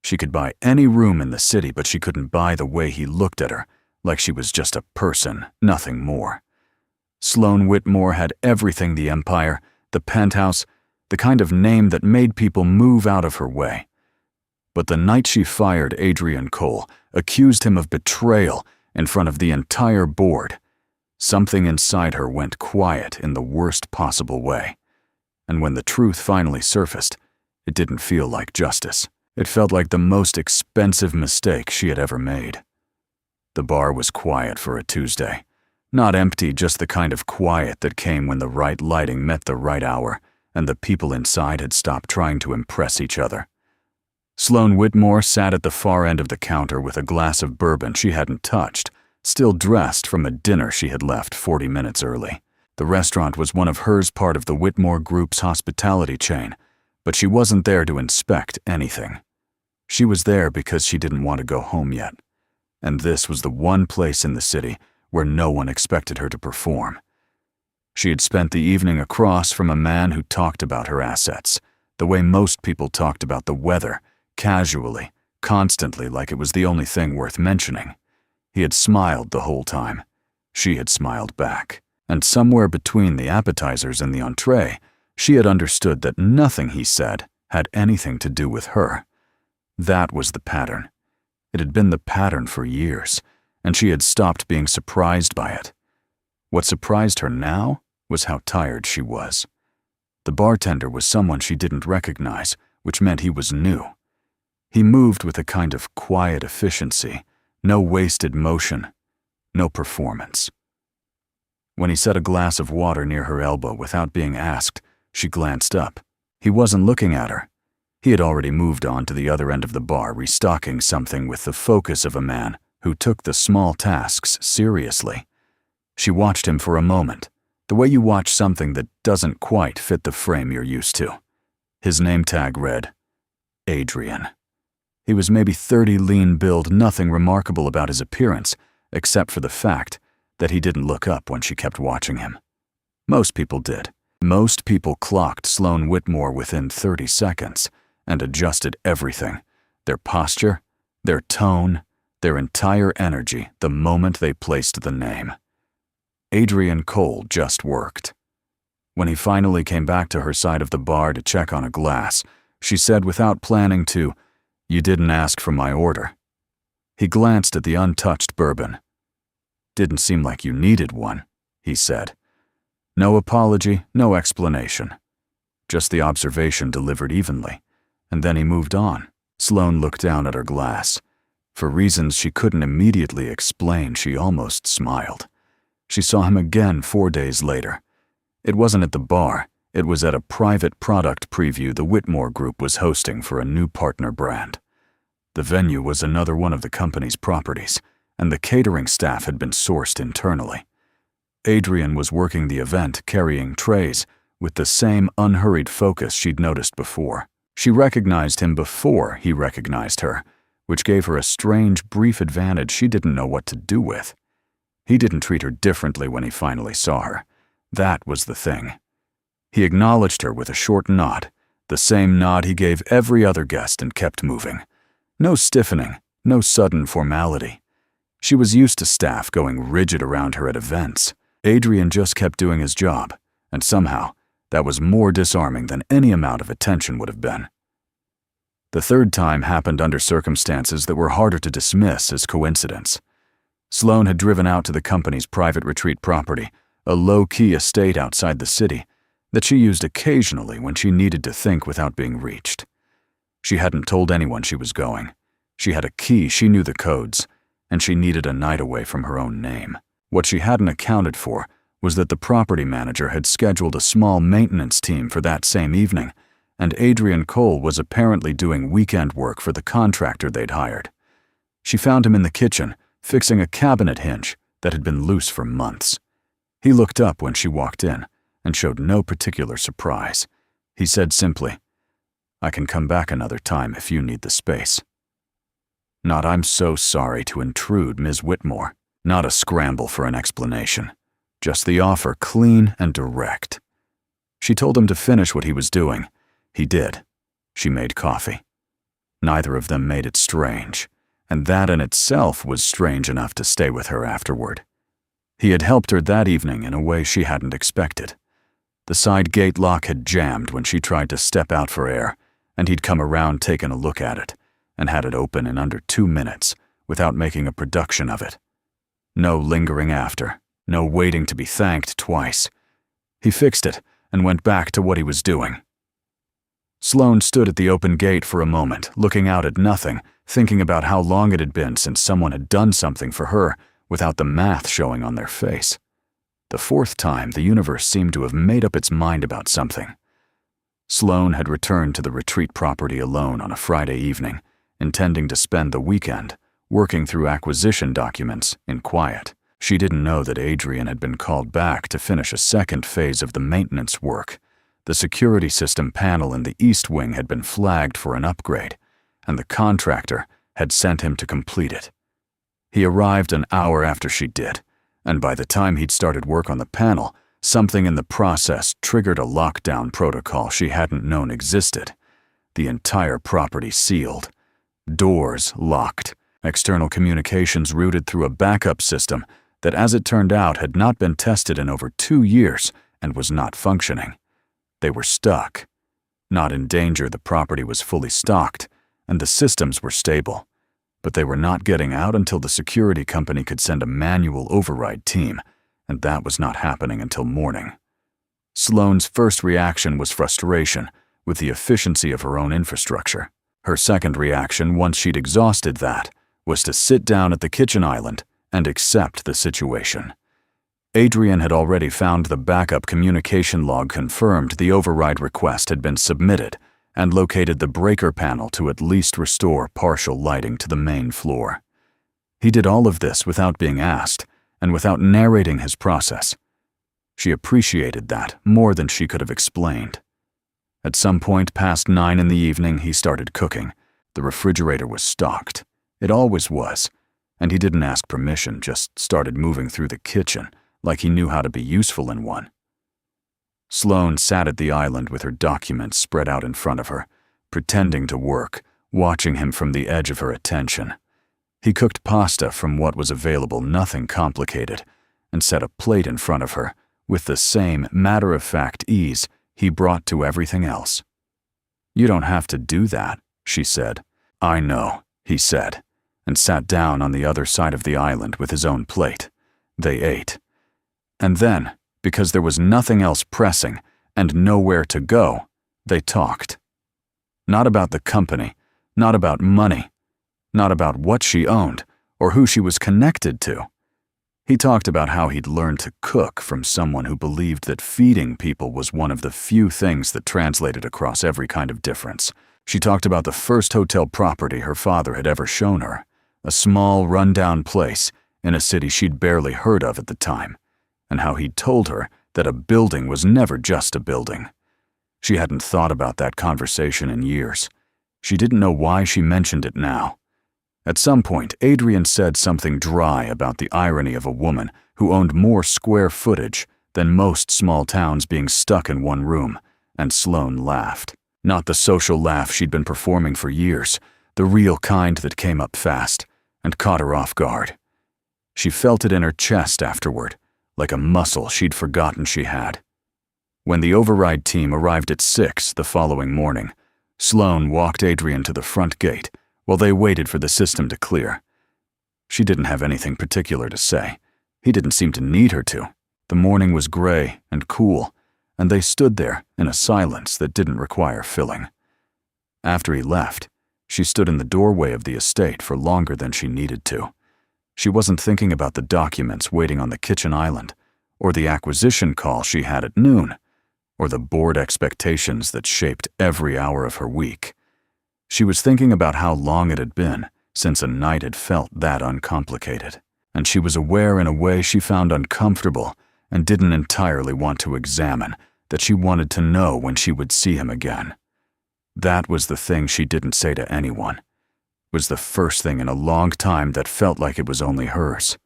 She could buy any room in the city, but she couldn't buy the way he looked at her, like she was just a person, nothing more. Sloan Whitmore had everything: the empire, the penthouse, the kind of name that made people move out of her way. But the night she fired Adrian Cole, accused him of betrayal in front of the entire board, something inside her went quiet in the worst possible way. And when the truth finally surfaced, it didn't feel like justice. It felt like the most expensive mistake she had ever made. The bar was quiet for a Tuesday. Not empty, just the kind of quiet that came when the right lighting met the right hour, and the people inside had stopped trying to impress each other. Sloan Whitmore sat at the far end of the counter with a glass of bourbon she hadn't touched, still dressed from a dinner she had left 40 minutes early. The restaurant was one of hers, part of the Whitmore Group's hospitality chain, but she wasn't there to inspect anything. She was there because she didn't want to go home yet. And this was the one place in the city where no one expected her to perform. She had spent the evening across from a man who talked about her assets, the way most people talked about the weather, casually, constantly, like it was the only thing worth mentioning. He had smiled the whole time. She had smiled back. And somewhere between the appetizers and the entree, she had understood that nothing he said had anything to do with her. That was the pattern. It had been the pattern for years, and she had stopped being surprised by it. What surprised her now was how tired she was. The bartender was someone she didn't recognize, which meant he was new. He moved with a kind of quiet efficiency, no wasted motion, no performance. When he set a glass of water near her elbow without being asked, she glanced up. He wasn't looking at her. He had already moved on to the other end of the bar, restocking something with the focus of a man who took the small tasks seriously. She watched him for a moment, the way you watch something that doesn't quite fit the frame you're used to. His name tag read, Adrian. He was maybe 30, lean build, nothing remarkable about his appearance, except for the fact that he didn't look up when she kept watching him. Most people did. Most people clocked Sloan Whitmore within 30 seconds and adjusted everything, their posture, their tone, their entire energy, the moment they placed the name. Adrian Cole just worked. When he finally came back to her side of the bar to check on a glass, she said without planning to, "You didn't ask for my order." He glanced at the untouched bourbon. "Didn't seem like you needed one," he said. No apology, no explanation. Just the observation delivered evenly, and then he moved on. Sloan looked down at her glass. For reasons she couldn't immediately explain, she almost smiled. She saw him again 4 days later. It wasn't at the bar. It was at a private product preview the Whitmore Group was hosting for a new partner brand. The venue was another one of the company's properties, and the catering staff had been sourced internally. Adrian was working the event, carrying trays, with the same unhurried focus she'd noticed before. She recognized him before he recognized her, which gave her a strange, brief advantage she didn't know what to do with. He didn't treat her differently when he finally saw her. That was the thing. He acknowledged her with a short nod, the same nod he gave every other guest, and kept moving. No stiffening, no sudden formality. She was used to staff going rigid around her at events. Adrian just kept doing his job, and somehow that was more disarming than any amount of attention would have been. The third time happened under circumstances that were harder to dismiss as coincidence. Sloan had driven out to the company's private retreat property, a low-key estate outside the city that she used occasionally when she needed to think without being reached. She hadn't told anyone she was going. She had a key, she knew the codes, and she needed a night away from her own name. What she hadn't accounted for was that the property manager had scheduled a small maintenance team for that same evening, and Adrian Cole was apparently doing weekend work for the contractor they'd hired. She found him in the kitchen, fixing a cabinet hinge that had been loose for months. He looked up when she walked in and showed no particular surprise. He said simply, "I can come back another time if you need the space." Not "I'm so sorry to intrude, Ms. Whitmore." Not a scramble for an explanation. Just the offer, clean and direct. She told him to finish what he was doing. He did. She made coffee. Neither of them made it strange, and that in itself was strange enough to stay with her afterward. He had helped her that evening in a way she hadn't expected. The side gate lock had jammed when she tried to step out for air, and he'd come around taking a look at it, and had it open in under 2 minutes, without making a production of it. No lingering after, no waiting to be thanked twice. He fixed it and went back to what he was doing. Sloane stood at the open gate for a moment, looking out at nothing, thinking about how long it had been since someone had done something for her without the math showing on their face. The 4th time, the universe seemed to have made up its mind about something. Sloane had returned to the retreat property alone on a Friday evening, intending to spend the weekend working through acquisition documents in quiet. She didn't know that Adrian had been called back to finish a second phase of the maintenance work. The security system panel in the East Wing had been flagged for an upgrade, and the contractor had sent him to complete it. He arrived an hour after she did, and by the time he'd started work on the panel, something in the process triggered a lockdown protocol she hadn't known existed. The entire property sealed. Doors locked. External communications routed through a backup system that, as it turned out, had not been tested in over 2 years and was not functioning. They were stuck. Not in danger, the property was fully stocked, and the systems were stable. But they were not getting out until the security company could send a manual override team, and that was not happening until morning. Sloane's first reaction was frustration with the efficiency of her own infrastructure. Her second reaction, once she'd exhausted that, was to sit down at the kitchen island and accept the situation. Adrian had already found the backup communication log confirmed the override request had been submitted and located the breaker panel to at least restore partial lighting to the main floor. He did all of this without being asked and without narrating his process. She appreciated that more than she could have explained. At some point past 9 in the evening, he started cooking. The refrigerator was stocked. It always was, and he didn't ask permission, just started moving through the kitchen like he knew how to be useful in one. Sloane sat at the island with her documents spread out in front of her, pretending to work, watching him from the edge of her attention. He cooked pasta from what was available, nothing complicated, and set a plate in front of her with the same matter-of-fact ease he brought to everything else. "You don't have to do that," she said. "I know," he said, and sat down on the other side of the island with his own plate. They ate. And then, because there was nothing else pressing and nowhere to go, they talked. Not about the company, not about money, not about what she owned or who she was connected to. He talked about how he'd learned to cook from someone who believed that feeding people was one of the few things that translated across every kind of difference. She talked about the first hotel property her father had ever shown her, a small, run-down place in a city she'd barely heard of at the time, and how he'd told her that a building was never just a building. She hadn't thought about that conversation in years. She didn't know why she mentioned it now. At some point, Adrian said something dry about the irony of a woman who owned more square footage than most small towns being stuck in one room, and Sloane laughed. Not the social laugh she'd been performing for years, the real kind that came up fast and caught her off guard. She felt it in her chest afterward, like a muscle she'd forgotten she had. When the override team arrived at 6 the following morning, Sloane walked Adrian to the front gate while they waited for the system to clear. She didn't have anything particular to say. He didn't seem to need her to. The morning was gray and cool, and they stood there in a silence that didn't require filling. After he left, she stood in the doorway of the estate for longer than she needed to. She wasn't thinking about the documents waiting on the kitchen island, or the acquisition call she had at noon, or the bored expectations that shaped every hour of her week. She was thinking about how long it had been since a night had felt that uncomplicated, and she was aware in a way she found uncomfortable and didn't entirely want to examine, that she wanted to know when she would see him again. That was the thing she didn't say to anyone. Was the first thing in a long time that felt like it was only hers.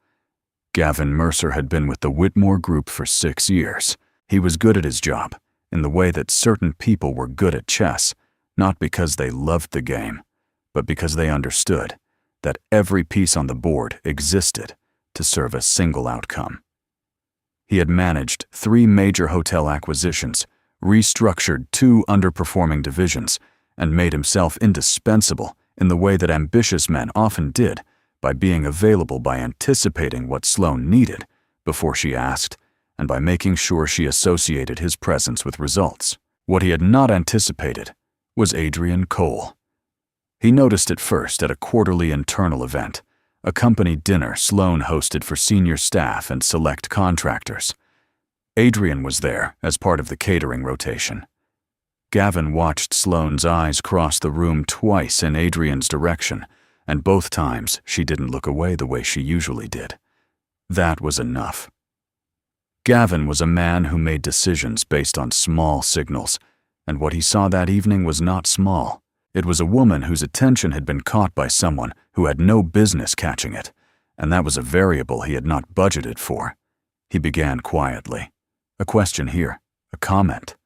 Gavin Mercer had been with the Whitmore Group for 6 years. He was good at his job, in the way that certain people were good at chess, not because they loved the game, but because they understood that every piece on the board existed to serve a single outcome. He had managed 3 major hotel acquisitions, restructured 2 underperforming divisions, and made himself indispensable in the way that ambitious men often did, by being available by anticipating what Sloane needed before she asked, and by making sure she associated his presence with results. What he had not anticipated was Adrian Cole. He noticed it first at a quarterly internal event, a company dinner Sloane hosted for senior staff and select contractors. Adrian was there as part of the catering rotation. Gavin watched Sloane's eyes cross the room twice in Adrian's direction, and both times she didn't look away the way she usually did. That was enough. Gavin was a man who made decisions based on small signals, and what he saw that evening was not small. It was a woman whose attention had been caught by someone who had no business catching it, and that was a variable he had not budgeted for. He began quietly. A question here, a comment.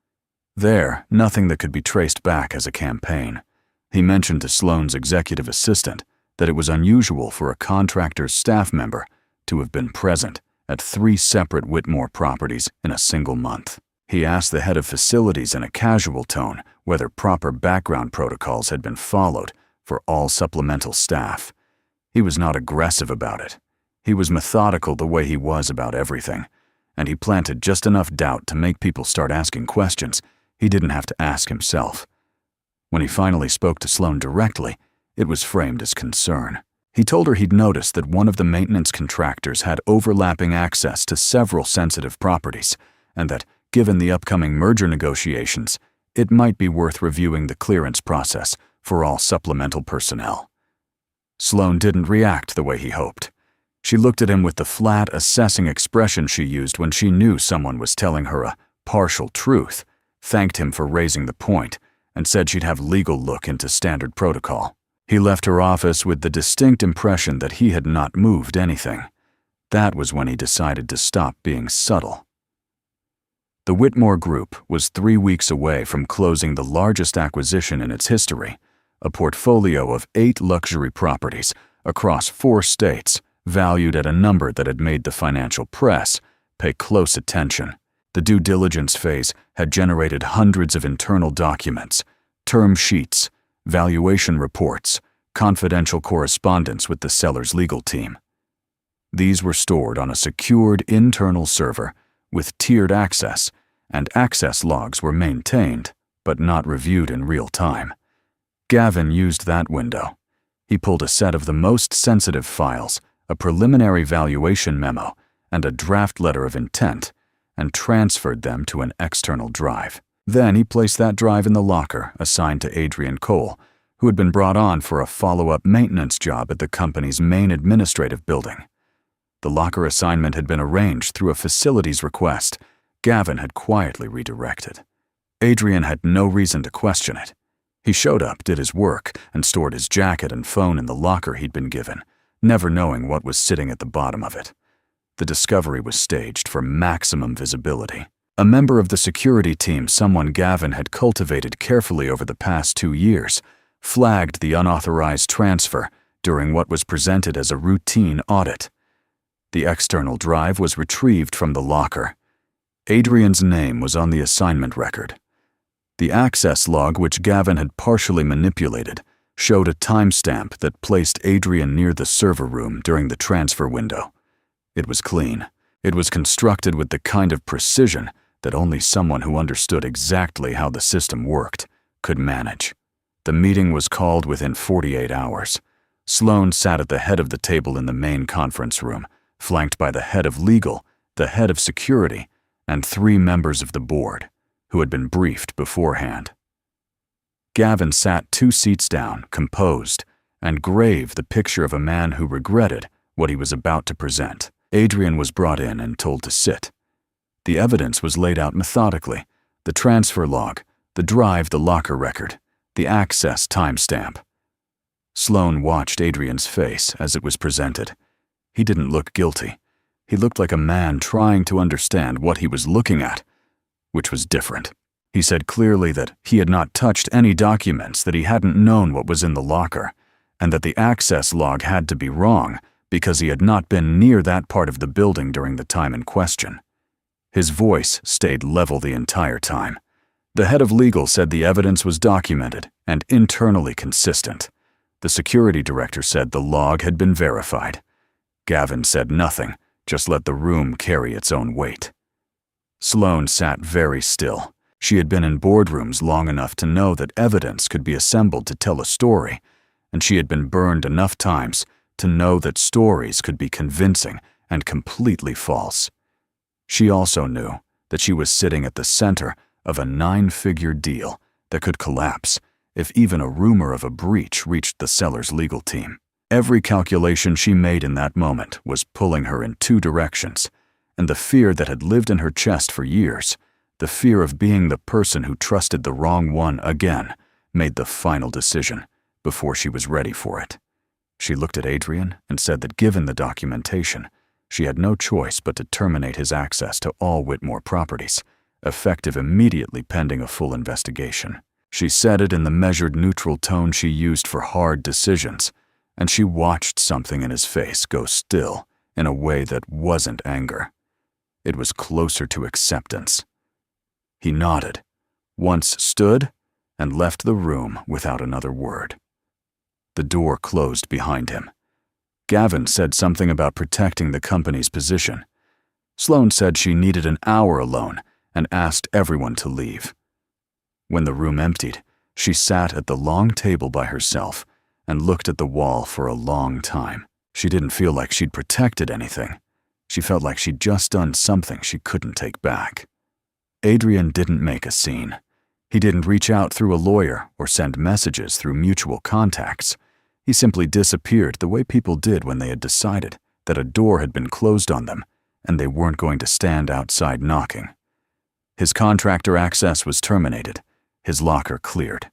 There, nothing that could be traced back as a campaign. He mentioned to Sloane's executive assistant that it was unusual for a contractor's staff member to have been present at 3 separate Whitmore properties in a single month. He asked the head of facilities in a casual tone whether proper background protocols had been followed for all supplemental staff. He was not aggressive about it. He was methodical the way he was about everything, and he planted just enough doubt to make people start asking questions he didn't have to ask himself. When he finally spoke to Sloane directly, it was framed as concern. He told her he'd noticed that one of the maintenance contractors had overlapping access to several sensitive properties, and that, given the upcoming merger negotiations, it might be worth reviewing the clearance process for all supplemental personnel. Sloane didn't react the way he hoped. She looked at him with the flat, assessing expression she used when she knew someone was telling her a partial truth, thanked him for raising the point, and said she'd have legal look into standard protocol. He left her office with the distinct impression that he had not moved anything. That was when he decided to stop being subtle. The Whitmore Group was 3 weeks away from closing the largest acquisition in its history, a portfolio of 8 luxury properties across 4 states, valued at a number that had made the financial press pay close attention. The due diligence phase had generated hundreds of internal documents, term sheets, valuation reports, confidential correspondence with the seller's legal team. These were stored on a secured internal server with tiered access, and access logs were maintained, but not reviewed in real time. Gavin used that window. He pulled a set of the most sensitive files, a preliminary valuation memo, and a draft letter of intent, and transferred them to an external drive. Then he placed that drive in the locker assigned to Adrian Cole, who had been brought on for a follow-up maintenance job at the company's main administrative building. The locker assignment had been arranged through a facilities request Gavin had quietly redirected. Adrian had no reason to question it. He showed up, did his work, and stored his jacket and phone in the locker he'd been given, never knowing what was sitting at the bottom of it. The discovery was staged for maximum visibility. A member of the security team someone Gavin had cultivated carefully over the past 2 years flagged the unauthorized transfer during what was presented as a routine audit. The external drive was retrieved from the locker. Adrian's name was on the assignment record. The access log, which Gavin had partially manipulated, showed a timestamp that placed Adrian near the server room during the transfer window. It was clean. It was constructed with the kind of precision that only someone who understood exactly how the system worked could manage. The meeting was called within 48 hours. Sloane sat at the head of the table in the main conference room, flanked by the head of legal, the head of security, and 3 members of the board, who had been briefed beforehand. Gavin sat 2 seats down, composed, and grave, the picture of a man who regretted what he was about to present. Adrian was brought in and told to sit. The evidence was laid out methodically: the transfer log, the drive, the locker record, the access timestamp. Sloane watched Adrian's face as it was presented. He didn't look guilty. He looked like a man trying to understand what he was looking at, which was different. He said clearly that he had not touched any documents, that he hadn't known what was in the locker, and that the access log had to be wrong because he had not been near that part of the building during the time in question. His voice stayed level the entire time. The head of legal said the evidence was documented and internally consistent. The security director said the log had been verified. Gavin said nothing, just let the room carry its own weight. Sloane sat very still. She had been in boardrooms long enough to know that evidence could be assembled to tell a story, and she had been burned enough times to know that stories could be convincing and completely false. She also knew that she was sitting at the center of a 9-figure deal that could collapse if even a rumor of a breach reached the seller's legal team. Every calculation she made in that moment was pulling her in 2 directions, and the fear that had lived in her chest for years, the fear of being the person who trusted the wrong one again, made the final decision before she was ready for it. She looked at Adrian and said that given the documentation, she had no choice but to terminate his access to all Whitmore properties, effective immediately pending a full investigation. She said it in the measured neutral tone she used for hard decisions, and she watched something in his face go still in a way that wasn't anger. It was closer to acceptance. He nodded, once stood, and left the room without another word. The door closed behind him. Gavin said something about protecting the company's position. Sloane said she needed an hour alone and asked everyone to leave. When the room emptied, she sat at the long table by herself and looked at the wall for a long time. She didn't feel like she'd protected anything. She felt like she'd just done something she couldn't take back. Adrian didn't make a scene. He didn't reach out through a lawyer or send messages through mutual contacts. He simply disappeared the way people did when they had decided that a door had been closed on them and they weren't going to stand outside knocking. His contractor access was terminated, his locker cleared.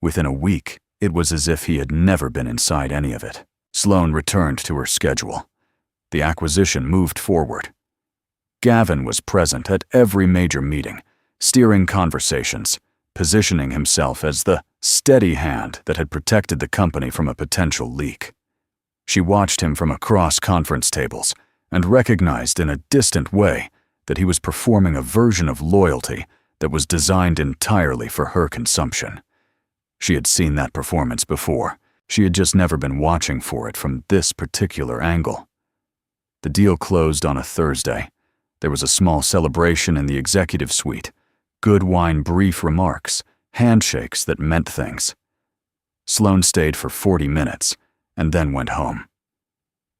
Within a week, it was as if he had never been inside any of it. Sloane returned to her schedule. The acquisition moved forward. Gavin was present at every major meeting, steering conversations, positioning himself as the steady hand that had protected the company from a potential leak. She watched him from across conference tables and recognized in a distant way that he was performing a version of loyalty that was designed entirely for her consumption. She had seen that performance before. She had just never been watching for it from this particular angle. The deal closed on a Thursday. There was a small celebration in the executive suite, good wine, brief remarks, handshakes that meant things. Sloane stayed for 40 minutes and then went home.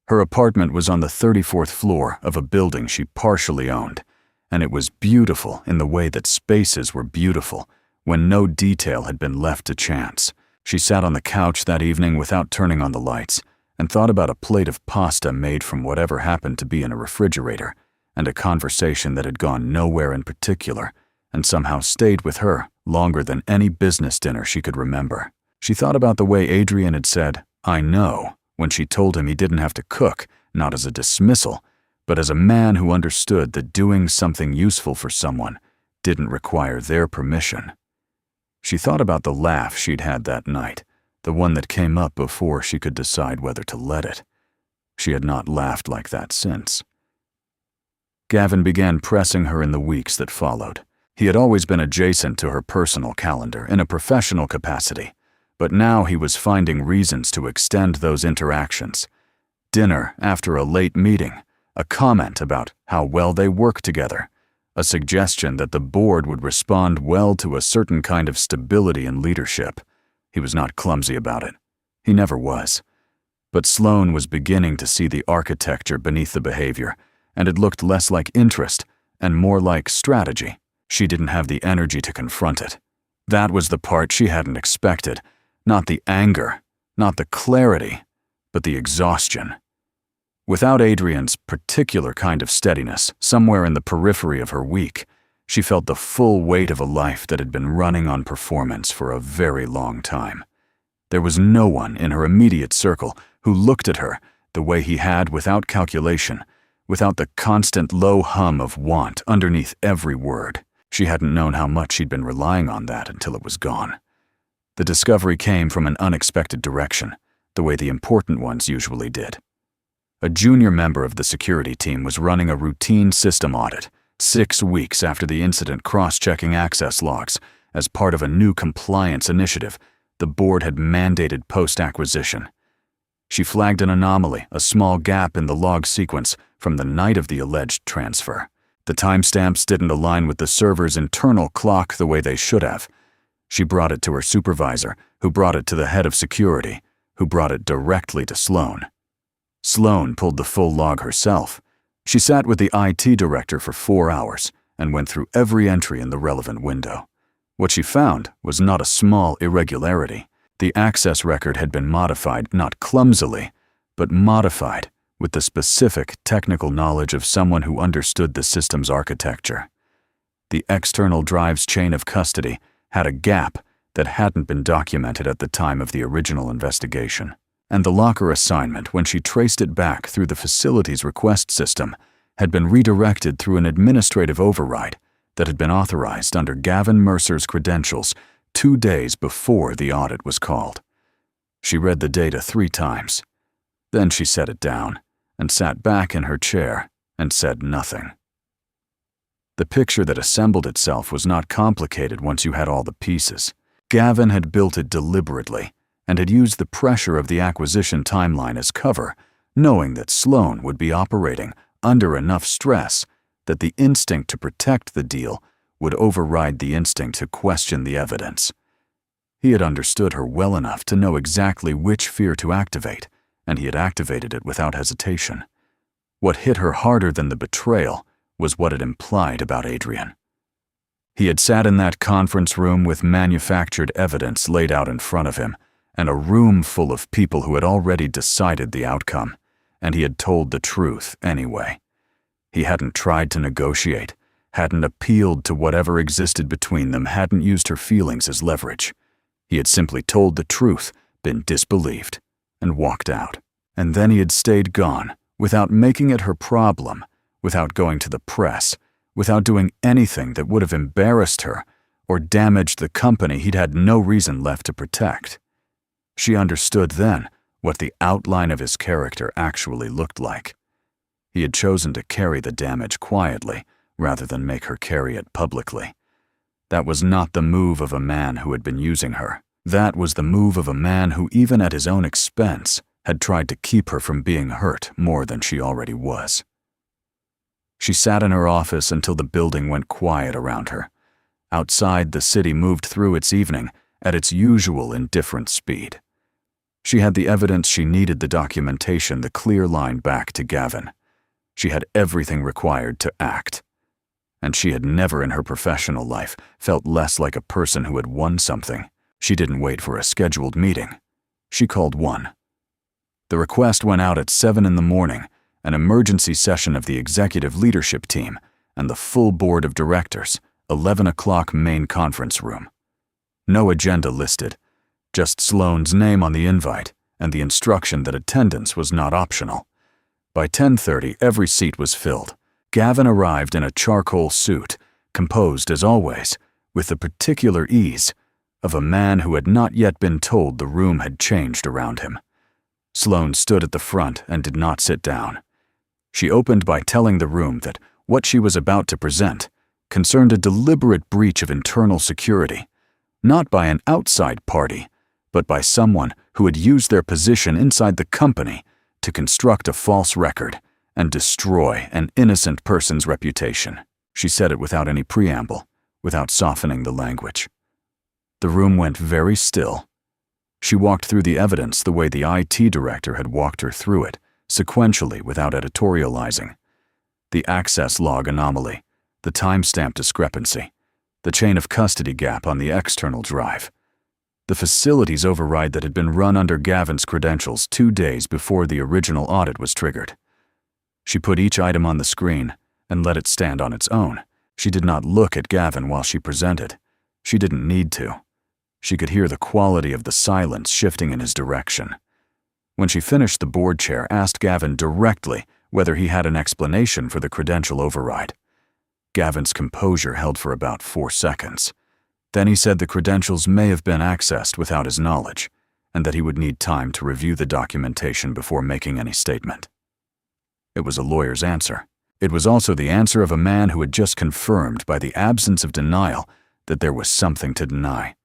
Her apartment was on the 34th floor of a building she partially owned, and it was beautiful in the way that spaces were beautiful when no detail had been left to chance. She sat on the couch that evening without turning on the lights and thought about a plate of pasta made from whatever happened to be in a refrigerator and a conversation that had gone nowhere in particular and somehow stayed with her longer than any business dinner she could remember. She thought about the way Adrian had said, "I know," when she told him he didn't have to cook, not as a dismissal, but as a man who understood that doing something useful for someone didn't require their permission. She thought about the laugh she'd had that night, the one that came up before she could decide whether to let it. She had not laughed like that since. Gavin began pressing her in the weeks that followed. He had always been adjacent to her personal calendar in a professional capacity, but now he was finding reasons to extend those interactions. Dinner after a late meeting, a comment about how well they work together, a suggestion that the board would respond well to a certain kind of stability and leadership. He was not clumsy about it. He never was. But Sloane was beginning to see the architecture beneath the behavior, and it looked less like interest and more like strategy. She didn't have the energy to confront it. That was the part she hadn't expected. Not the anger, not the clarity, but the exhaustion. Without Adrian's particular kind of steadiness, somewhere in the periphery of her week, she felt the full weight of a life that had been running on performance for a very long time. There was no one in her immediate circle who looked at her the way he had without calculation, without the constant low hum of want underneath every word. She hadn't known how much she'd been relying on that until it was gone. The discovery came from an unexpected direction. the way the important ones usually did. A junior member of the security team was running a routine system audit 6 weeks after the incident, cross-checking access logs as part of a new compliance initiative the board had mandated post-acquisition. She flagged an anomaly, a small gap in the log sequence from the night of the alleged transfer. The timestamps didn't align with the server's internal clock the way they should have. She brought it to her supervisor, who brought it to the head of security, who brought it directly to Sloan. Sloan pulled the full log herself. She sat with the IT director for 4 hours and went through every entry in the relevant window. What she found was not a small irregularity. The access record had been modified, not clumsily, but modified with the specific technical knowledge of someone who understood the system's architecture. The external drive's chain of custody had a gap that hadn't been documented at the time of the original investigation. And the locker assignment, when she traced it back through the facility's request system, had been redirected through an administrative override that had been authorized under Gavin Mercer's credentials 2 days before the audit was called. She read the data 3 times. Then she set it down and sat back in her chair and said nothing. The picture that assembled itself was not complicated once you had all the pieces. Gavin had built it deliberately and had used the pressure of the acquisition timeline as cover, knowing that Sloan would be operating under enough stress that the instinct to protect the deal would override the instinct to question the evidence. He had understood her well enough to know exactly which fear to activate, and he had activated it without hesitation. What hit her harder than the betrayal was what it implied about Adrian. He had sat in that conference room with manufactured evidence laid out in front of him, and a room full of people who had already decided the outcome, and he had told the truth anyway. He hadn't tried to negotiate, hadn't appealed to whatever existed between them, hadn't used her feelings as leverage. He had simply told the truth, been disbelieved, and walked out. And then he had stayed gone, without making it her problem, without going to the press, without doing anything that would have embarrassed her or damaged the company he'd had no reason left to protect. She understood then what the outline of his character actually looked like. He had chosen to carry the damage quietly rather than make her carry it publicly. That was not the move of a man who had been using her. That was the move of a man who, even at his own expense, had tried to keep her from being hurt more than she already was. She sat in her office until the building went quiet around her. Outside, the city moved through its evening at its usual indifferent speed. She had the evidence she needed, the documentation, the clear line back to Gavin. She had everything required to act. And she had never in her professional life felt less like a person who had won something. She didn't wait for a scheduled meeting. She called one. The request went out at 7 in the morning, an emergency session of the executive leadership team and the full board of directors, 11 o'clock main conference room. No agenda listed, just Sloan's name on the invite and the instruction that attendance was not optional. By 10:30, every seat was filled. Gavin arrived in a charcoal suit, composed as always, with the particular ease of a man who had not yet been told the room had changed around him. Sloan stood at the front and did not sit down. She opened by telling the room that what she was about to present concerned a deliberate breach of internal security, not by an outside party, but by someone who had used their position inside the company to construct a false record and destroy an innocent person's reputation. She said it without any preamble, without softening the language. The room went very still. She walked through the evidence the way the IT director had walked her through it, sequentially without editorializing. The access log anomaly, the timestamp discrepancy, the chain of custody gap on the external drive, the facilities override that had been run under Gavin's credentials 2 days before the original audit was triggered. She put each item on the screen and let it stand on its own. She did not look at Gavin while she presented. She didn't need to. She could hear the quality of the silence shifting in his direction. When she finished, the board chair asked Gavin directly whether he had an explanation for the credential override. Gavin's composure held for about 4 seconds. Then he said the credentials may have been accessed without his knowledge, and that he would need time to review the documentation before making any statement. It was a lawyer's answer. It was also the answer of a man who had just confirmed by the absence of denial that there was something to deny.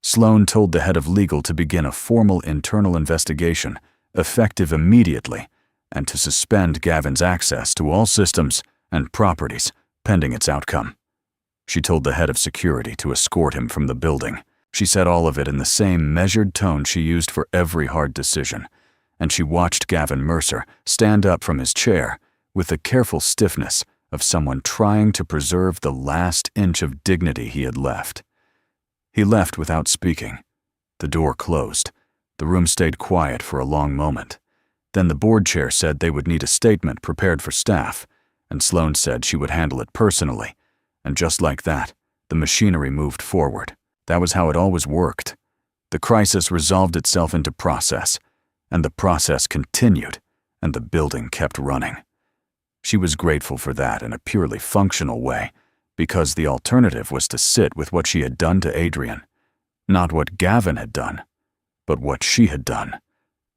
Sloan told the head of legal to begin a formal internal investigation, effective immediately, and to suspend Gavin's access to all systems and properties pending its outcome. She told the head of security to escort him from the building. She said all of it in the same measured tone she used for every hard decision, and she watched Gavin Mercer stand up from his chair with the careful stiffness of someone trying to preserve the last inch of dignity he had left. He left without speaking. The door closed. The room stayed quiet for a long moment. Then the board chair said they would need a statement prepared for staff, and Sloan said she would handle it personally. And just like that, the machinery moved forward. That was how it always worked. The crisis resolved itself into process, and the process continued, and the building kept running. She was grateful for that in a purely functional way, because the alternative was to sit with what she had done to Adrian. Not what Gavin had done, but what she had done.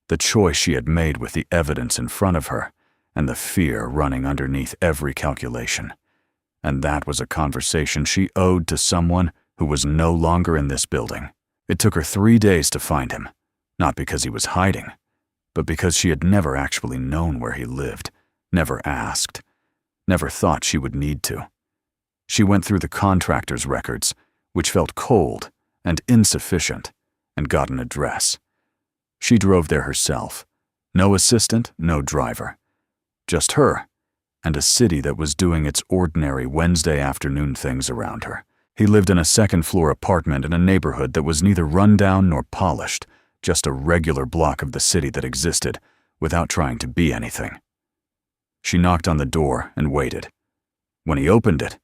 The choice she had made with the evidence in front of her, and the fear running underneath every calculation. And that was a conversation she owed to someone who was no longer in this building. It took her 3 days to find him, not because he was hiding, but because she had never actually known where he lived, never asked, never thought she would need to. She went through the contractor's records, which felt cold and insufficient, and got an address. She drove there herself. No assistant, no driver. Just her, and a city that was doing its ordinary Wednesday afternoon things around her. He lived in a second-floor apartment in a neighborhood that was neither run-down nor polished, just a regular block of the city that existed, without trying to be anything. She knocked on the door and waited. When he opened it,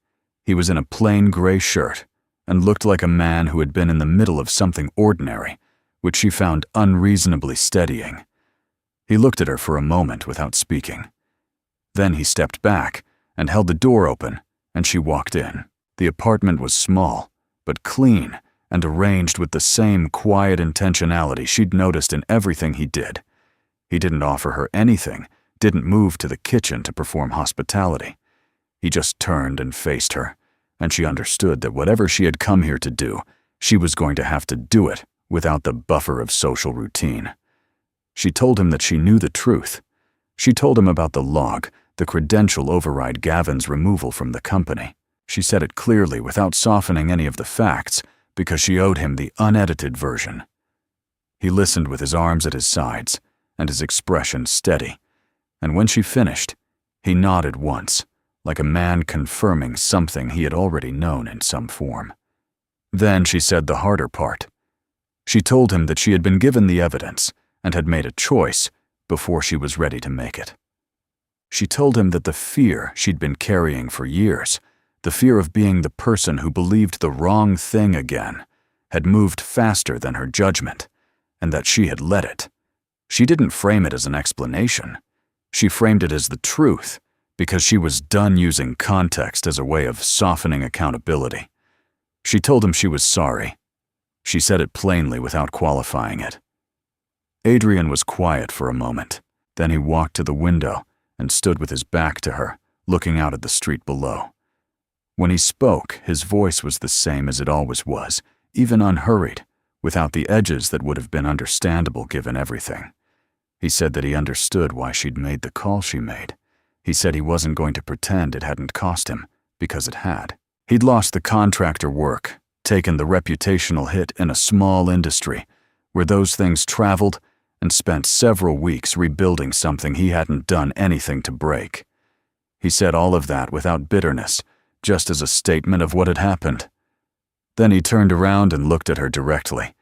he was in a plain gray shirt and looked like a man who had been in the middle of something ordinary, which she found unreasonably steadying. He looked at her for a moment without speaking. Then he stepped back and held the door open, and she walked in. The apartment was small, but clean and arranged with the same quiet intentionality she'd noticed in everything he did. He didn't offer her anything, didn't move to the kitchen to perform hospitality. He just turned and faced her, and she understood that whatever she had come here to do, she was going to have to do it without the buffer of social routine. She told him that she knew the truth. She told him about the log, the credential override Gavin's removal from the company. She said it clearly without softening any of the facts, because she owed him the unedited version. He listened with his arms at his sides, and his expression steady, and when she finished, he nodded once, like a man confirming something he had already known in some form. Then she said the harder part. She told him that she had been given the evidence and had made a choice before she was ready to make it. She told him that the fear she'd been carrying for years, the fear of being the person who believed the wrong thing again, had moved faster than her judgment, and that she had let it. She didn't frame it as an explanation. She framed it as the truth, because she was done using context as a way of softening accountability. She told him she was sorry. She said it plainly without qualifying it. Adrian was quiet for a moment. Then he walked to the window and stood with his back to her, looking out at the street below. When he spoke, his voice was the same as it always was, even unhurried, without the edges that would have been understandable given everything. He said that he understood why she'd made the call she made. He said he wasn't going to pretend it hadn't cost him, because it had. He'd lost the contractor work, taken the reputational hit in a small industry, where those things traveled, and spent several weeks rebuilding something he hadn't done anything to break. He said all of that without bitterness, just as a statement of what had happened. Then he turned around and looked at her directly.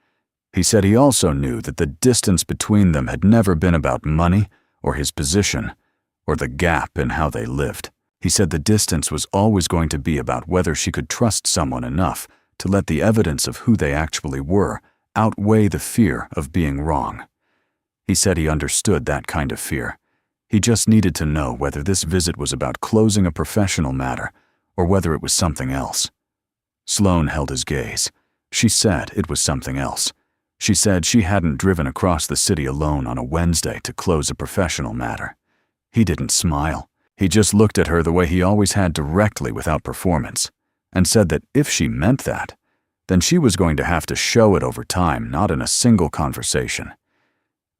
He said he also knew that the distance between them had never been about money or his position or the gap in how they lived. He said the distance was always going to be about whether she could trust someone enough to let the evidence of who they actually were outweigh the fear of being wrong. He said he understood that kind of fear. He just needed to know whether this visit was about closing a professional matter or whether it was something else. Sloan held his gaze. She said it was something else. She said she hadn't driven across the city alone on a Wednesday to close a professional matter. He didn't smile. He just looked at her the way he always had, directly without performance, and said that if she meant that, then she was going to have to show it over time, not in a single conversation.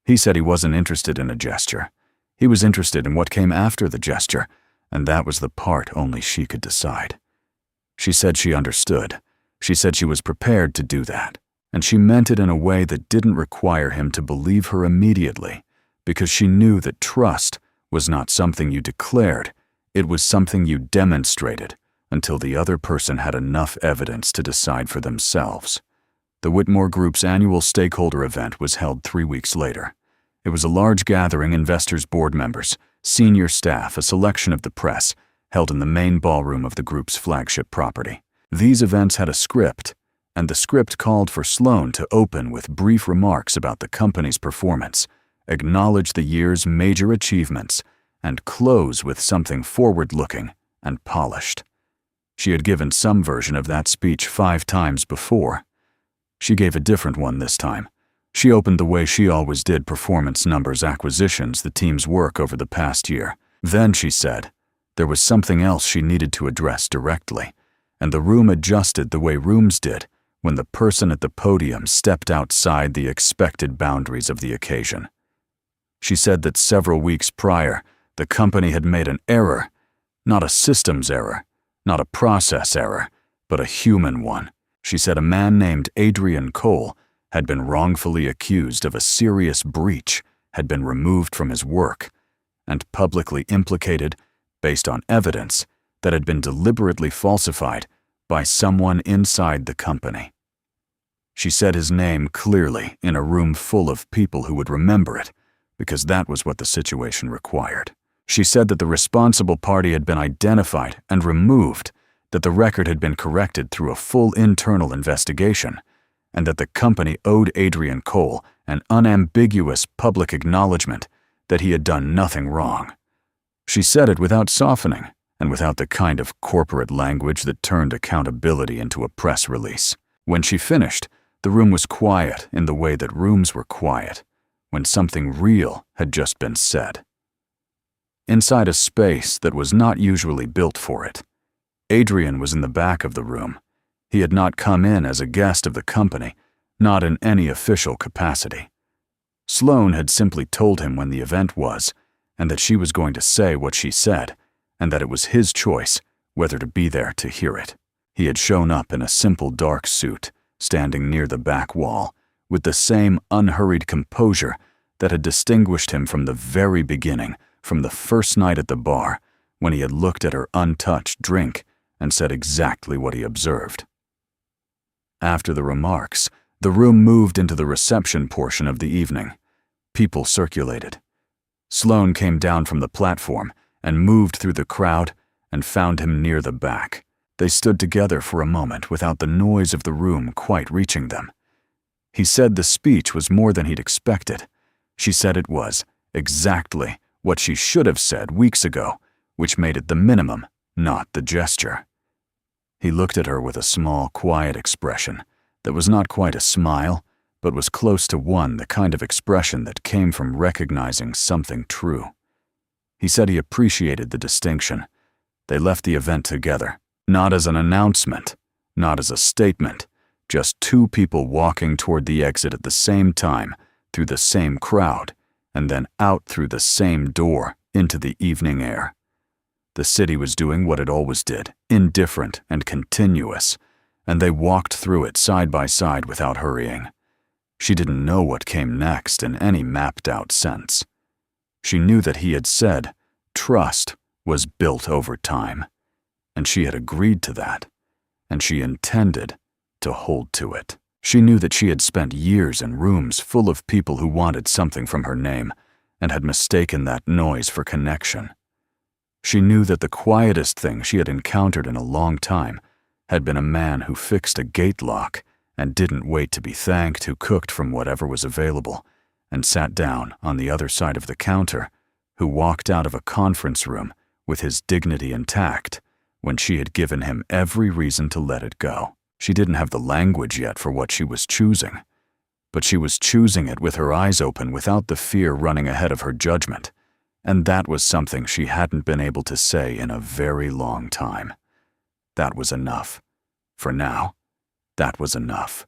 He said he wasn't interested in a gesture. He was interested in what came after the gesture, and that was the part only she could decide. She said she understood. She said she was prepared to do that, and she meant it in a way that didn't require him to believe her immediately, because she knew that trust was not something you declared, it was something you demonstrated until the other person had enough evidence to decide for themselves. The Whitmore Group's annual stakeholder event was held 3 weeks later. It was a large gathering, investors, board members, senior staff, a selection of the press, held in the main ballroom of the group's flagship property. These events had a script, and the script called for Sloan to open with brief remarks about the company's performance, acknowledge the year's major achievements, and close with something forward-looking and polished. She had given some version of that speech 5 times before. She gave a different one this time. She opened the way she always did: performance numbers, acquisitions, the team's work over the past year. Then, she said, there was something else she needed to address directly, and the room adjusted the way rooms did when the person at the podium stepped outside the expected boundaries of the occasion. She said that several weeks prior, the company had made an error, not a systems error, not a process error, but a human one. She said a man named Adrian Cole had been wrongfully accused of a serious breach, had been removed from his work, and publicly implicated based on evidence that had been deliberately falsified by someone inside the company. She said his name clearly in a room full of people who would remember it, because that was what the situation required. She said that the responsible party had been identified and removed, that the record had been corrected through a full internal investigation, and that the company owed Adrian Cole an unambiguous public acknowledgement that he had done nothing wrong. She said it without softening, and without the kind of corporate language that turned accountability into a press release. When she finished, the room was quiet in the way that rooms were quiet, when something real had just been said. Inside a space that was not usually built for it, Adrian was in the back of the room. He had not come in as a guest of the company, not in any official capacity. Sloan had simply told him when the event was, and that she was going to say what she said, and that it was his choice whether to be there to hear it. He had shown up in a simple dark suit, standing near the back wall, with the same unhurried composure that had distinguished him from the very beginning, from the first night at the bar, when he had looked at her untouched drink and said exactly what he observed. After the remarks, the room moved into the reception portion of the evening. People circulated. Sloan came down from the platform and moved through the crowd and found him near the back. They stood together for a moment without the noise of the room quite reaching them. He said the speech was more than he'd expected. She said it was exactly what she should have said weeks ago, which made it the minimum, not the gesture. He looked at her with a small, quiet expression that was not quite a smile, but was close to one, the kind of expression that came from recognizing something true. He said he appreciated the distinction. They left the event together, not as an announcement, not as a statement, just 2 people walking toward the exit at the same time, through the same crowd, and then out through the same door into the evening air. The city was doing what it always did, indifferent and continuous, and they walked through it side by side without hurrying. She didn't know what came next in any mapped-out sense. She knew that he had said trust was built over time, and she had agreed to that, and she intended to hold to it. She knew that she had spent years in rooms full of people who wanted something from her name and had mistaken that noise for connection. She knew that the quietest thing she had encountered in a long time had been a man who fixed a gate lock and didn't wait to be thanked, who cooked from whatever was available and sat down on the other side of the counter, who walked out of a conference room with his dignity intact when she had given him every reason to let it go. She didn't have the language yet for what she was choosing, but she was choosing it with her eyes open without the fear running ahead of her judgment. And that was something she hadn't been able to say in a very long time. That was enough. For now, that was enough.